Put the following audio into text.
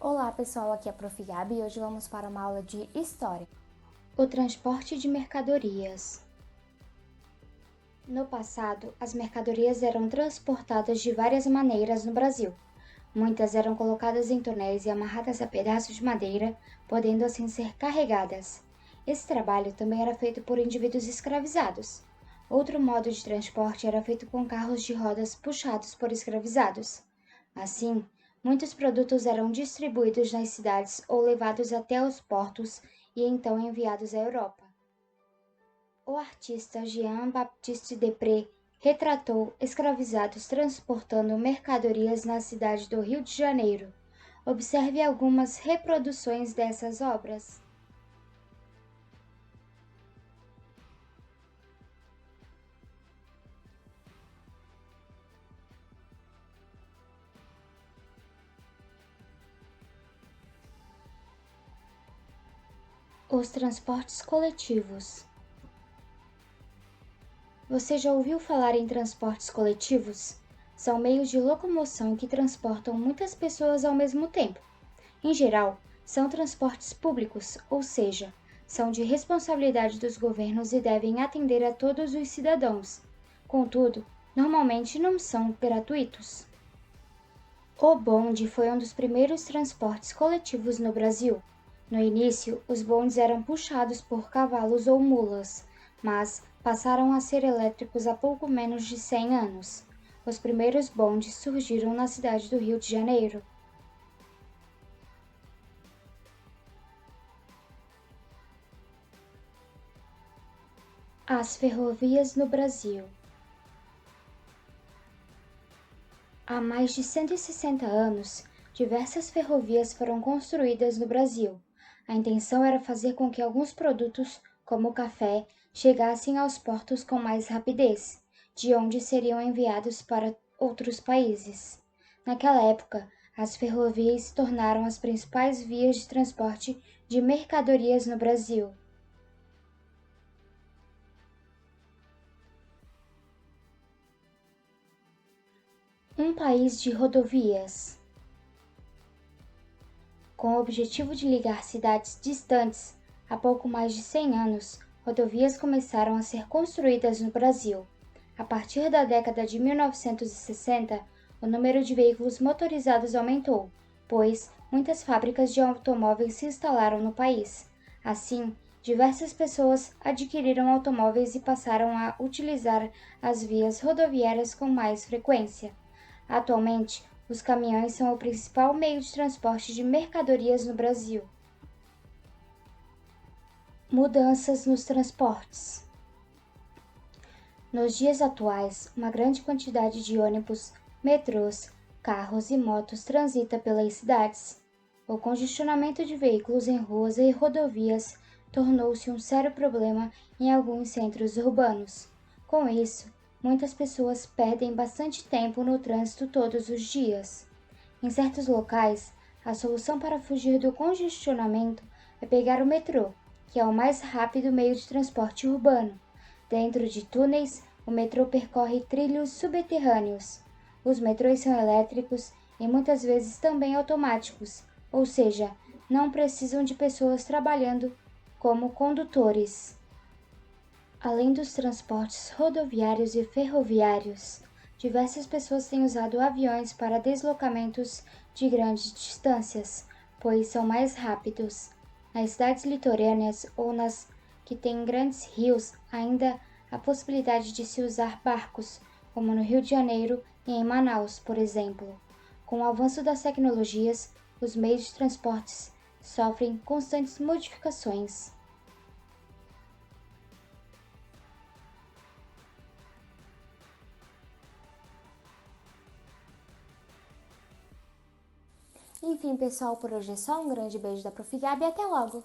Olá pessoal, aqui é a Prof. Gabi e hoje vamos para uma aula de História. O transporte de mercadorias. No passado, as mercadorias eram transportadas de várias maneiras no Brasil. Muitas eram colocadas em tonéis e amarradas a pedaços de madeira, podendo assim ser carregadas. Esse trabalho também era feito por indivíduos escravizados. Outro modo de transporte era feito com carros de rodas puxados por escravizados. Assim, muitos produtos eram distribuídos nas cidades ou levados até os portos e então enviados à Europa. O artista Jean-Baptiste Depré retratou escravizados transportando mercadorias na cidade do Rio de Janeiro. Observe algumas reproduções dessas obras. Os transportes coletivos. Você já ouviu falar em transportes coletivos? São meios de locomoção que transportam muitas pessoas ao mesmo tempo. Em geral, são transportes públicos, ou seja, são de responsabilidade dos governos e devem atender a todos os cidadãos. Contudo, normalmente não são gratuitos. O bonde foi um dos primeiros transportes coletivos no Brasil. No início, os bondes eram puxados por cavalos ou mulas, mas passaram a ser elétricos há pouco menos de 100 anos. Os primeiros bondes surgiram na cidade do Rio de Janeiro. As ferrovias no Brasil. Há mais de 160 anos, diversas ferrovias foram construídas no Brasil. A intenção era fazer com que alguns produtos, como o café, chegassem aos portos com mais rapidez, de onde seriam enviados para outros países. Naquela época, as ferrovias se tornaram as principais vias de transporte de mercadorias no Brasil. Um país de rodovias. Com o objetivo de ligar cidades distantes, há pouco mais de 100 anos, rodovias começaram a ser construídas no Brasil. A partir da década de 1960, o número de veículos motorizados aumentou, pois muitas fábricas de automóveis se instalaram no país. Assim, diversas pessoas adquiriram automóveis e passaram a utilizar as vias rodoviárias com mais frequência. Atualmente, os caminhões são o principal meio de transporte de mercadorias no Brasil. Mudanças nos transportes. Nos dias atuais, uma grande quantidade de ônibus, metrôs, carros e motos transita pelas cidades. O congestionamento de veículos em ruas e rodovias tornou-se um sério problema em alguns centros urbanos. Com isso, muitas pessoas perdem bastante tempo no trânsito todos os dias. Em certos locais, a solução para fugir do congestionamento é pegar o metrô, que é o mais rápido meio de transporte urbano. Dentro de túneis, o metrô percorre trilhos subterrâneos. Os metrôs são elétricos e muitas vezes também automáticos, ou seja, não precisam de pessoas trabalhando como condutores. Além dos transportes rodoviários e ferroviários, diversas pessoas têm usado aviões para deslocamentos de grandes distâncias, pois são mais rápidos. Nas cidades litorâneas ou nas que têm grandes rios, ainda há possibilidade de se usar barcos, como no Rio de Janeiro e em Manaus, por exemplo. Com o avanço das tecnologias, os meios de transportes sofrem constantes modificações. Enfim, pessoal, por hoje é só. Um grande beijo da Prof. Gabi e até logo!